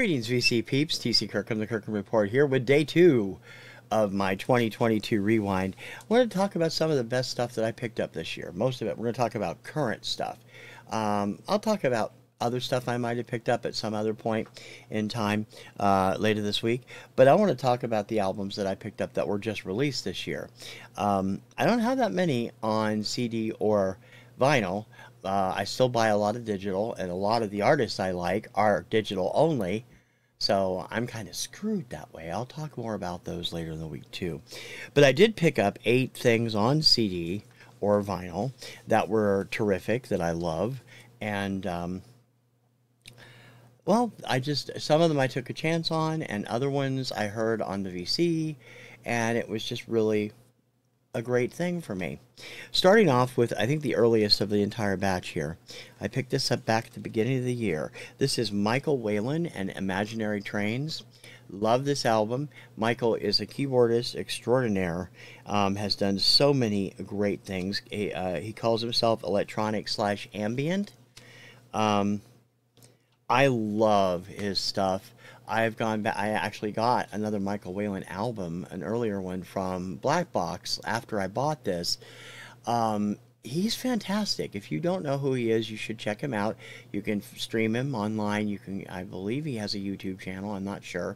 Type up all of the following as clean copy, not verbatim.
Greetings, VC peeps. TC Kirkham, the Kirkham Report here with day 2 of my 2022 Rewind. I want to talk about some of the best stuff that I picked up this year. Most of it, we're going to talk about current stuff. I'll talk about other stuff I might have picked up at some other point in time later this week. But I want to talk about the albums that I picked up that were just released this year. I don't have that many on CD or vinyl. I still buy a lot of digital, and a lot of the artists I like are digital only, so I'm kind of screwed that way. I'll talk more about those later in the week too. But I did pick up 8 things on CD or vinyl that were terrific, that I love, and well, some of them I took a chance on, and other ones I heard on the VC, and it was just really a great thing for me. Starting off with, I think, the earliest of the entire batch here. I picked this up back at the beginning of the year. This is Michael Whalen and Imaginary Trains. Love this album. Michael is a keyboardist extraordinaire, has done so many great things. He calls himself electronic/ambient. I love his stuff. I've gone back. I actually got another Michael Whalen album, an earlier one from Black Box, after I bought this. He's fantastic. If you don't know who he is, you should check him out. You can stream him online. You can, I believe he has a YouTube channel. I'm not sure.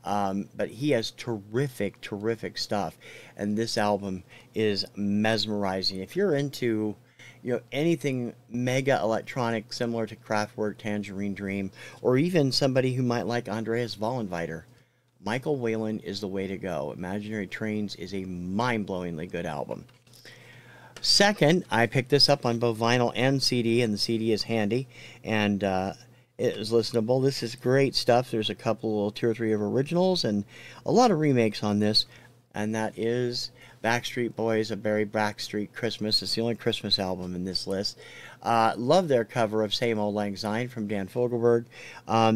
But he has terrific, terrific stuff. And this album is mesmerizing. If you're into, anything mega electronic, similar to Kraftwerk, Tangerine Dream, or even somebody who might like Andreas Vollenweider, Michael Whalen is the way to go. Imaginary Trains is a mind-blowingly good album. Second, I picked this up on both vinyl and CD, and the CD is handy, and it is listenable. This is great stuff. There's a couple, 2 or 3 of originals, and a lot of remakes on this, and that is Backstreet Boys, A Very Backstreet Christmas. It's the only Christmas album in this list. Love their cover of Same Old Lang Syne from Dan Fogelberg.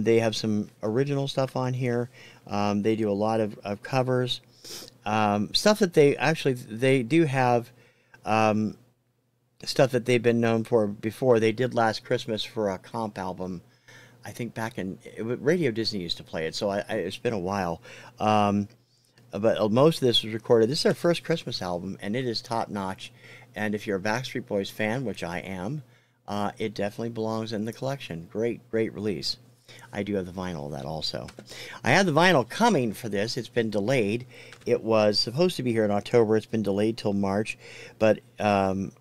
They have some original stuff on here. They do a lot of covers. Stuff that they do have stuff that they've been known for before. They did Last Christmas for a comp album. I think back in Radio Disney used to play it, so it's been a while. But most of this was recorded. This is their first Christmas album, and it is top-notch. And if you're a Backstreet Boys fan, which I am, it definitely belongs in the collection. Great, great release. I do have the vinyl of that also. I had the vinyl coming for this. It's been delayed. It was supposed to be here in October. It's been delayed till March. But, of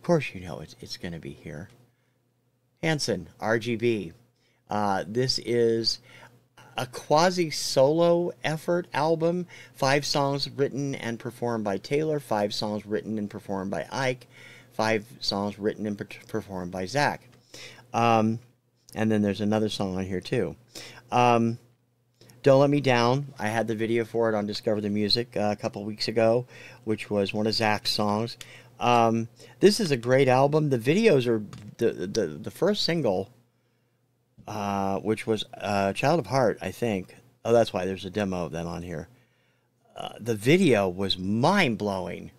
course, it's going to be here. Hanson, RGB. This is a quasi-solo effort album. 5 songs written and performed by Taylor, 5 songs written and performed by Ike, 5 songs written and performed by Zach. And then there's another song on here too. Don't Let Me Down. I had the video for it on Discover the Music a couple weeks ago, which was one of Zach's songs. This is a great album. The videos are the first single, which was Child of Heart, I think. Oh, that's why there's a demo of them on here. The video was mind-blowing.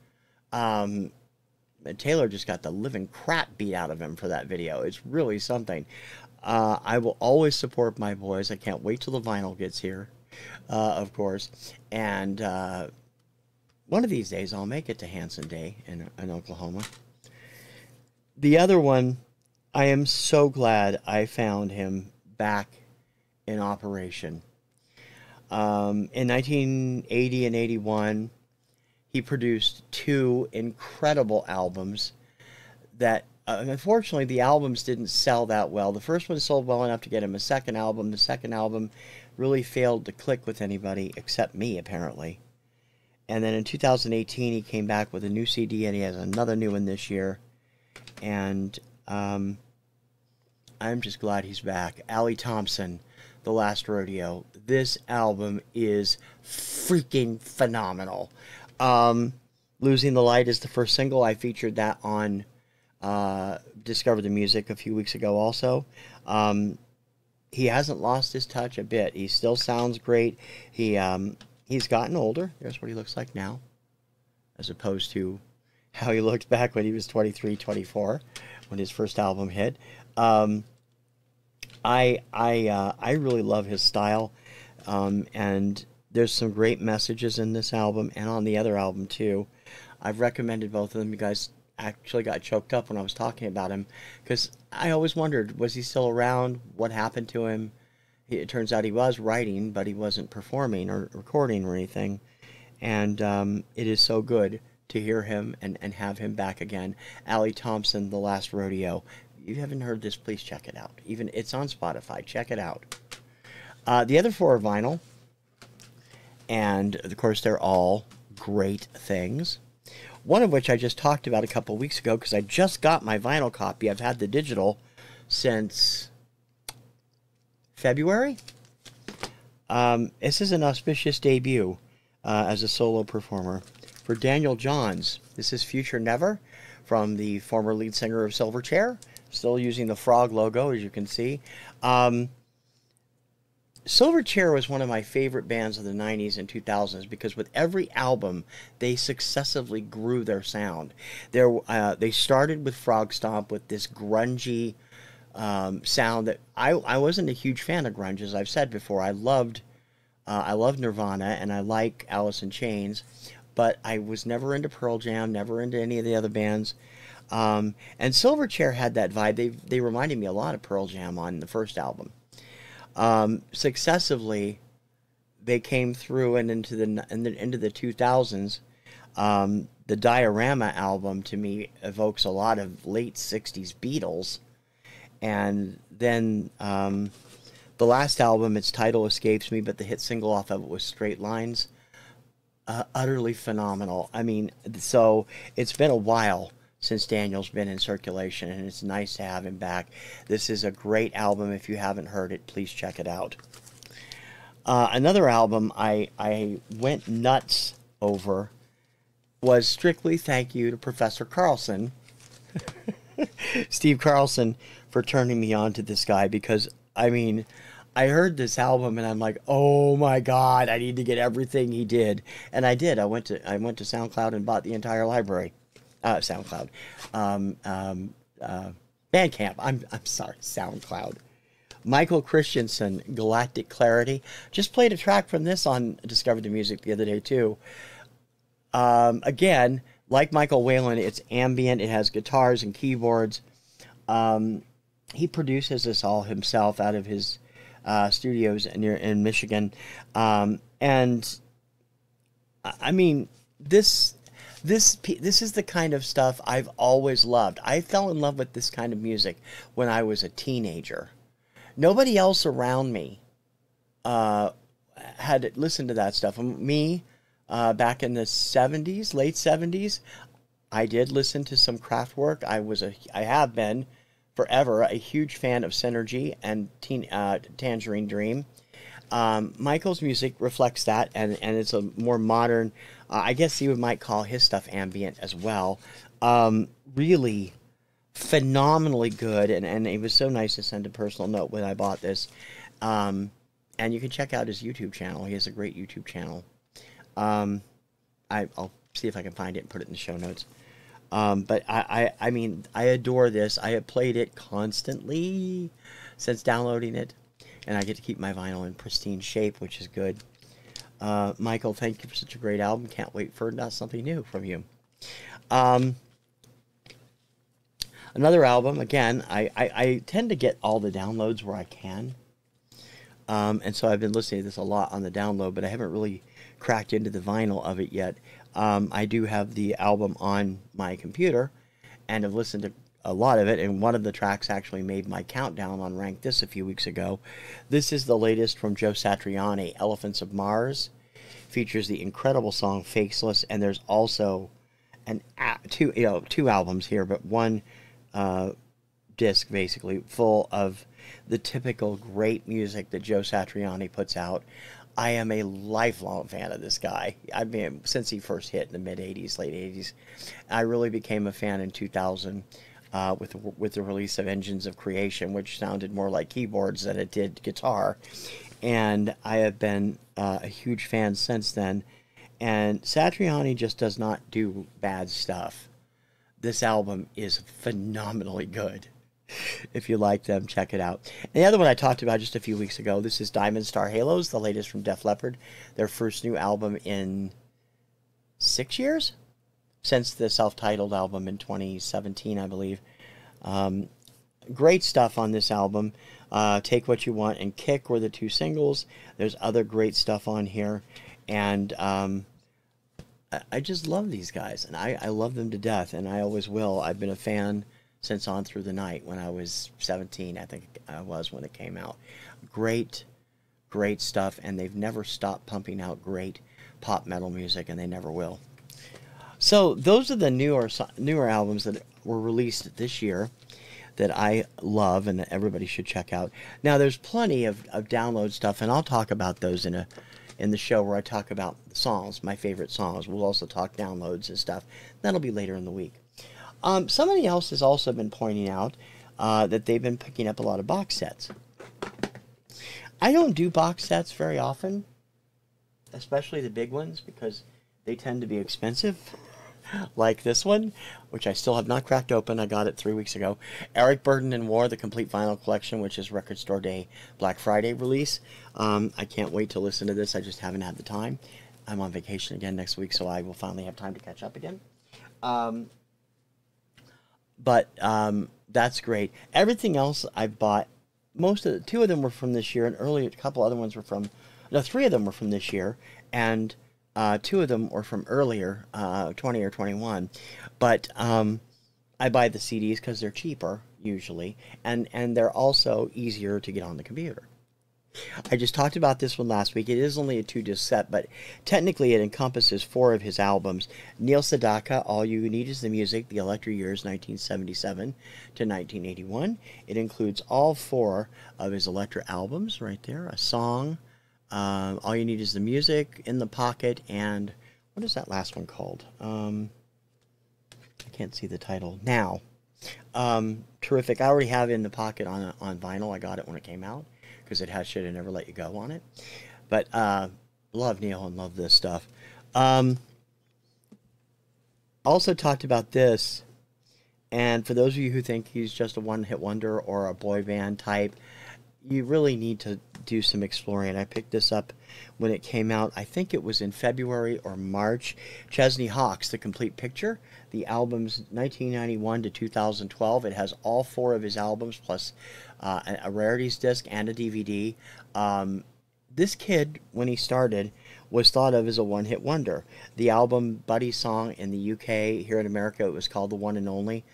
Taylor just got the living crap beat out of him for that video. It's really something. I will always support my boys. I can't wait till the vinyl gets here, of course. And one of these days I'll make it to Hanson Day in Oklahoma. The other one, I am so glad I found him back in operation. In 1980 and 81, he produced 2 incredible albums that, unfortunately, the albums didn't sell that well. The first one sold well enough to get him a second album. The second album really failed to click with anybody except me, apparently. And then in 2018, he came back with a new CD, and he has another new one this year. And I'm just glad he's back. Allie Thompson, The Last Rodeo. This album is freaking phenomenal. Losing the Light is the first single. I featured that on Discover the Music a few weeks ago also. He hasn't lost his touch a bit. He still sounds great. He's gotten older. There's what he looks like now, as opposed to how he looked back when he was 23, 24, when his first album hit. I really love his style, and there's some great messages in this album and on the other album too. I've recommended both of them. You guys actually got choked up when I was talking about him because I always wondered, was he still around? What happened to him? It turns out he was writing, but he wasn't performing or recording or anything. And it is so good to hear him and have him back again. Allie Thompson, The Last Rodeo. If you haven't heard this, please check it out. Even it's on Spotify. Check it out. The other four are vinyl, and of course they're all great things. One of which I just talked about a couple weeks ago because I just got my vinyl copy. I've had the digital since February. This is an auspicious debut as a solo performer for Daniel Johns. This is Future Never from the former lead singer of Silverchair, still using the frog logo, as you can see. Silverchair was one of my favorite bands of the 90s and 2000s because with every album, they successively grew their sound. They started with Frog Stomp with this grungy sound that I wasn't a huge fan of grunge, as I've said before. I loved Nirvana and I like Alice in Chains, but I was never into Pearl Jam, never into any of the other bands. And Silverchair had that vibe. They reminded me a lot of Pearl Jam on the first album. Successively, they came through and into the 2000s. The Diorama album to me evokes a lot of late 60s Beatles. And then the last album, its title escapes me, but the hit single off of it was Straight Lines. Utterly phenomenal. I mean, so it's been a while since Daniel's been in circulation, and it's nice to have him back. This is a great album. If you haven't heard it, please check it out. Another album I went nuts over was Strictly Thank You to Professor Carlson, Steve Carlson, for turning me on to this guy, because, I mean, I heard this album and I'm like, oh my God, I need to get everything he did. And I did. I went to SoundCloud and bought the entire library. SoundCloud. Bandcamp. I'm sorry, SoundCloud. Michael Christensen, Galactic Clarity. Just played a track from this on Discover the Music the other day too. Again, like Michael Whalen, it's ambient. It has guitars and keyboards. He produces this all himself out of his studios in Michigan. And I mean, this is the kind of stuff I've always loved. I fell in love with this kind of music when I was a teenager. Nobody else around me had listened to that stuff. Me, back in the 70s, late 70s, I did listen to some Kraftwerk. I have been forever a huge fan of Synergy and Tangerine Dream. Michael's music reflects that, and it's a more modern, I guess you might call his stuff ambient as well. Really phenomenally good, and it was so nice to send a personal note when I bought this. And you can check out his YouTube channel. He has a great YouTube channel. I'll see if I can find it and put it in the show notes. But I mean, I adore this. I have played it constantly since downloading it, and I get to keep my vinyl in pristine shape, which is good. Michael, thank you for such a great album. Can't wait for something new from you. Another album, again, I tend to get all the downloads where I can. And so I've been listening to this a lot on the download, but I haven't really cracked into the vinyl of it yet. I do have the album on my computer and have listened to a lot of it, and one of the tracks actually made my countdown on Rank This a few weeks ago. This is the latest from Joe Satriani, Elephants of Mars. Features the incredible song Faceless, and there's also two albums here, but one disc basically full of the typical great music that Joe Satriani puts out. I am a lifelong fan of this guy. I mean, since he first hit in the mid-'80s, late 80s. I really became a fan in 2000 with the release of Engines of Creation, which sounded more like keyboards than it did guitar. And I have been a huge fan since then. And Satriani just does not do bad stuff. This album is phenomenally good. If you like them, check it out. And the other one I talked about just a few weeks ago, this is Diamond Star Halos, the latest from Def Leppard. Their first new album in 6 years? Since the self-titled album in 2017, I believe. Great stuff on this album. Take What You Want and Kick were the two singles. There's other great stuff on here. And I just love these guys. And I love them to death. And I always will. I've been a fan since On Through the Night when I was 17, I think I was when it came out. Great, great stuff. And they've never stopped pumping out great pop metal music. And they never will. So those are the newer albums that were released this year that I love and that everybody should check out. Now there's plenty of download stuff, and I'll talk about those in the show where I talk about the songs, my favorite songs. We'll also talk downloads and stuff. That'll be later in the week. Somebody else has also been pointing out that they've been picking up a lot of box sets. I don't do box sets very often, especially the big ones, because they tend to be expensive. Like this one, which I still have not cracked open. I got it 3 weeks ago. Eric Burdon and War, the complete vinyl collection, which is Record Store Day Black Friday release. I can't wait to listen to this. I just haven't had the time. I'm on vacation again next week, so I will finally have time to catch up again. But that's great. Everything else I've bought, two of them were from this year, and earlier a couple other ones were from, no, 3 of them were from this year, and 2 of them were from earlier, 20 or 21. But I buy the CDs because they're cheaper, usually, and they're also easier to get on the computer. I just talked about this one last week. It is only a 2-disc set, but technically it encompasses 4 of his albums. Neil Sedaka, All You Need Is the Music, The Electra Years, 1977 to 1981. It includes all 4 of his Electra albums right there, a song, All You Need Is the Music, In the Pocket, and what is that last one called? I can't see the title now. Terrific. I already have In the Pocket on vinyl. I got it when it came out because it has Should I Never Let You Go on it. But love Neil and love this stuff. Also talked about this, and for those of you who think he's just a one-hit wonder or a boy band type, you really need to do some exploring. I picked this up when it came out. I think it was in February or March. Chesney Hawkes, The Complete Picture. The album's 1991 to 2012. It has all 4 of his albums plus a rarities disc and a DVD. This kid, when he started, was thought of as a one-hit wonder. The album Buddy Song in the UK, here in America, it was called The One and Only.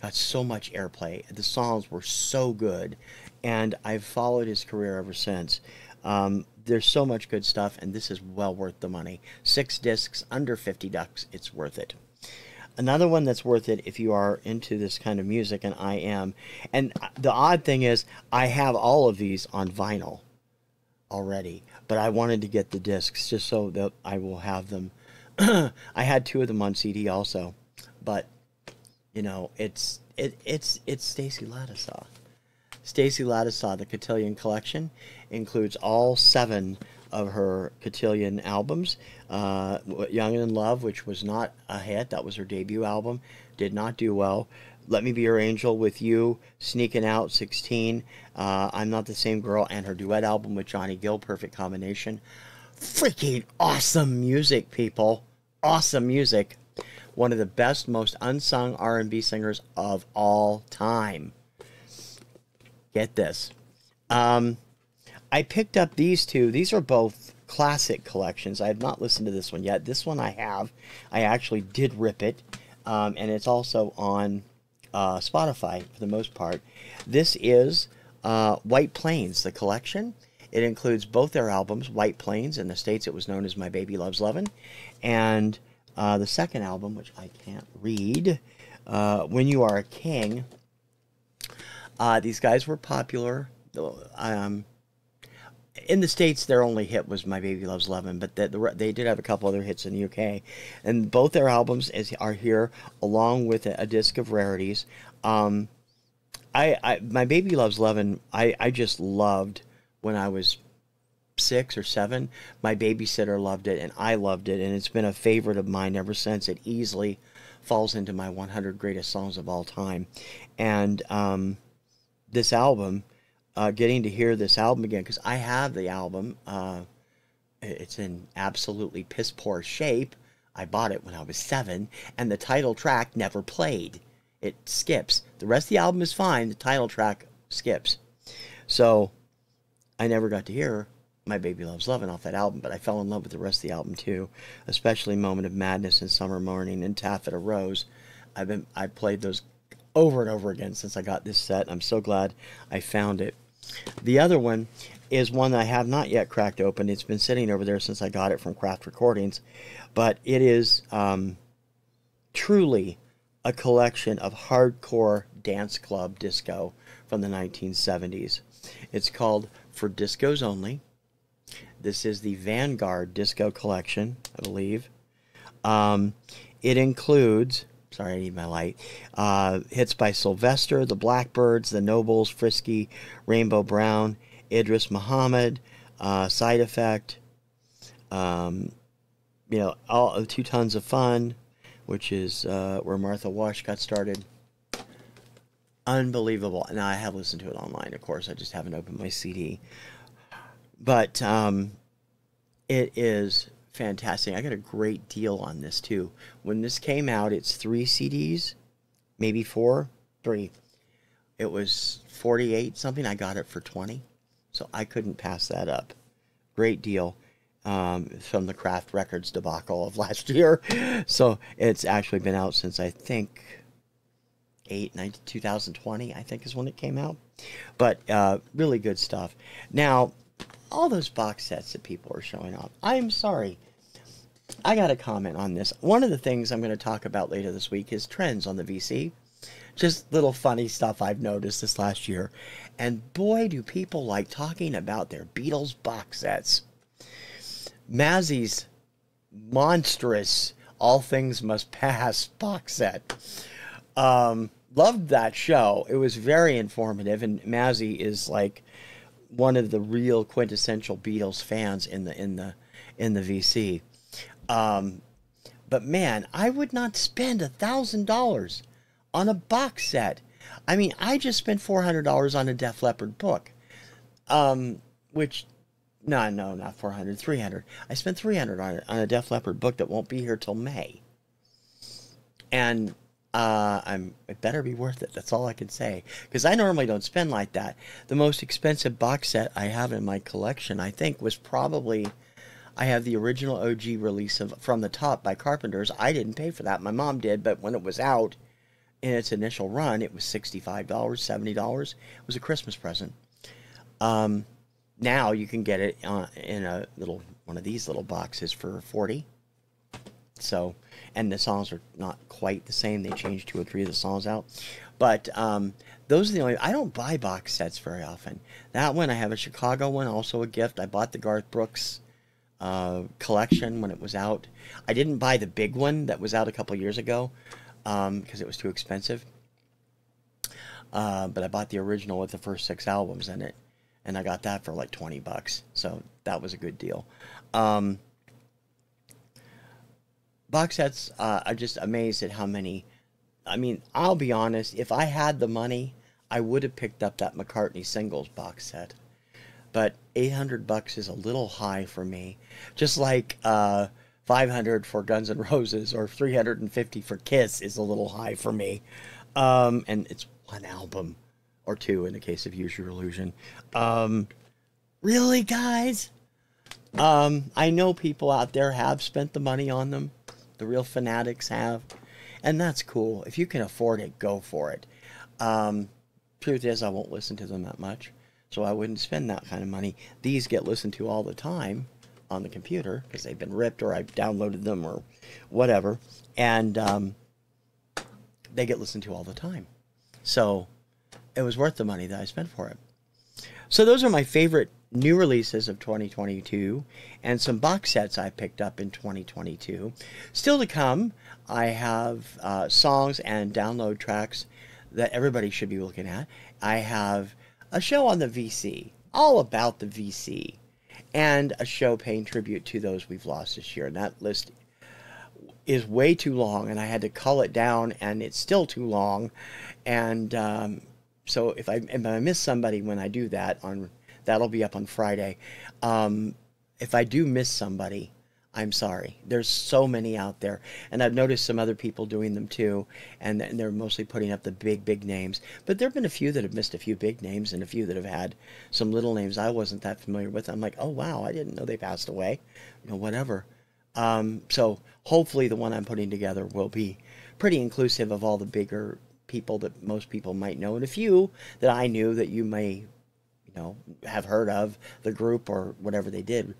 Got so much airplay. The songs were so good, and I've followed his career ever since. There's so much good stuff, and this is well worth the money. 6 discs, under $50. It's worth it. Another one that's worth it if you are into this kind of music, and I am. And the odd thing is, I have all of these on vinyl already, but I wanted to get the discs just so that I will have them. I had 2 of them on CD also, but you know, it's Stacey Lattisaw. Stacey Lattisaw, the Cotillion Collection, includes all 7 of her Cotillion albums. Young and in Love, which was not a hit. That was her debut album. Did not do well. Let Me Be Your Angel, With You, Sneaking Out, 16. I'm Not the Same Girl, and her duet album with Johnny Gill, Perfect Combination. Freaking awesome music, people. Awesome music. One of the best, most unsung R&B singers of all time. Get this. I picked up these 2. These are both classic collections. I have not listened to this one yet. This one I have. I actually did rip it. And it's also on Spotify for the most part. This is White Plains, the collection. It includes both their albums, White Plains. In the States, it was known as My Baby Loves Lovin'. And the second album, which I can't read, When You Are a King. These guys were popular. In the States, their only hit was My Baby Loves Lovin', but they did have a couple other hits in the UK. And both their albums are here, along with a disc of rarities. My Baby Loves Lovin', I just loved when I was 6 or 7. My babysitter loved it, and I loved it, and it's been a favorite of mine ever since. It easily falls into my 100 greatest songs of all time. And this album, getting to hear this album again, because I have the album. It's in absolutely piss poor shape. I bought it when I was 7, and the title track never played. It skips. The rest of the album is fine. The title track skips. So I never got to hear My Baby Loves Lovin' off that album, but I fell in love with the rest of the album too, especially Moment of Madness and Summer Morning and Taffeta Rose. I played those over and over again since I got this set. I'm so glad I found it. The other one is one that I have not yet cracked open. It's been sitting over there since I got it from Craft Recordings, but it is truly a collection of hardcore dance club disco from the 1970s. It's called For Discos Only. This is the Vanguard Disco Collection, I believe. It includes, sorry, I need my light, hits by Sylvester, the Blackbirds, the Nobles, Frisky, Rainbow Brown, Idris Muhammad, Side Effect, you know, all 2 Tons of Fun, which is where Martha Wash got started. Unbelievable. Now, I have listened to it online, of course. I just haven't opened my CD. But it is fantastic. I got a great deal on this, too. When this came out, it's 3 CDs, maybe 4, 3. It was 48 something. I got it for 20. So I couldn't pass that up. Great deal. From the Kraft Records debacle of last year. So it's actually been out since, I think, 2020, I think is when it came out. But really good stuff. Now, all those box sets that people are showing off, I'm sorry. I got to comment on this. One of the things I'm going to talk about later this week is trends on the VC. Just little funny stuff I've noticed this last year. And boy, do people like talking about their Beatles box sets. Mazzy's monstrous All Things Must Pass box set. Loved that show. It was very informative, and Mazzy is like one of the real quintessential Beatles fans in the VC. But man, I would not spend $1,000 on a box set. I mean, I just spent $400 on a Def Leppard book, which. No, not 400, 300. I spent 300 on a Def Leppard book that won't be here till May. And it better be worth it. That's all I can say. Because I normally don't spend like that. The most expensive box set I have in my collection, I think, was probably, I have the original OG release of From the Top by Carpenters. I didn't pay for that. My mom did, but when it was out in its initial run, it was $65, $70. It was a Christmas present. Now you can get it in one of these little boxes for $40. So, and the songs are not quite the same. They changed 2 or 3 of the songs out. But those are the only. I don't buy box sets very often. That one, I have a Chicago one, also a gift. I bought the Garth Brooks collection when it was out. I didn't buy the big one that was out a couple years ago because it was too expensive. But I bought the original with the first 6 albums in it. And I got that for like $20. So that was a good deal. Box sets, I'm just amazed at how many. I mean, I'll be honest. If I had the money, I would have picked up that McCartney singles box set. But $800 is a little high for me. Just like $500 for Guns N' Roses or $350 for Kiss is a little high for me. And it's one album. Or 2 in the case of Use Your Illusion. Really, guys? I know people out there have spent the money on them. The real fanatics have. And that's cool. If you can afford it, go for it. Truth is, I won't listen to them that much. So I wouldn't spend that kind of money. These get listened to all the time on the computer because they've been ripped or I've downloaded them or whatever. And they get listened to all the time. So it was worth the money that I spent for it. So those are my favorite new releases of 2022 and some box sets I picked up in 2022. Still to come, I have songs and download tracks that everybody should be looking at. I have a show on the VC, all about the VC, and a show paying tribute to those we've lost this year. And that list is way too long, and I had to cull it down, and it's still too long. And So if I miss somebody when I do that, that'll be up on Friday. If I do miss somebody, I'm sorry. There's so many out there, and I've noticed some other people doing them too, and they're mostly putting up the big names. But there have been a few that have missed a few big names, and a few that have had some little names I wasn't that familiar with. I'm like, oh wow, I didn't know they passed away. You know, whatever. So hopefully the one I'm putting together will be pretty inclusive of all the bigger people that most people might know, and a few that I knew that you may, you know, have heard of the group or whatever they did.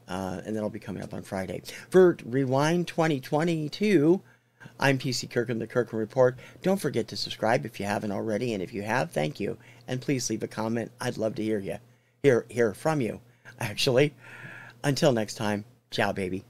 And that'll be coming up on Friday. For Rewind 2022, I'm PC Kirkham, the Kirkham Report. Don't forget to subscribe if you haven't already, and if you have, thank you. And please leave a comment. I'd love to hear from you, actually. Until next time, ciao, baby.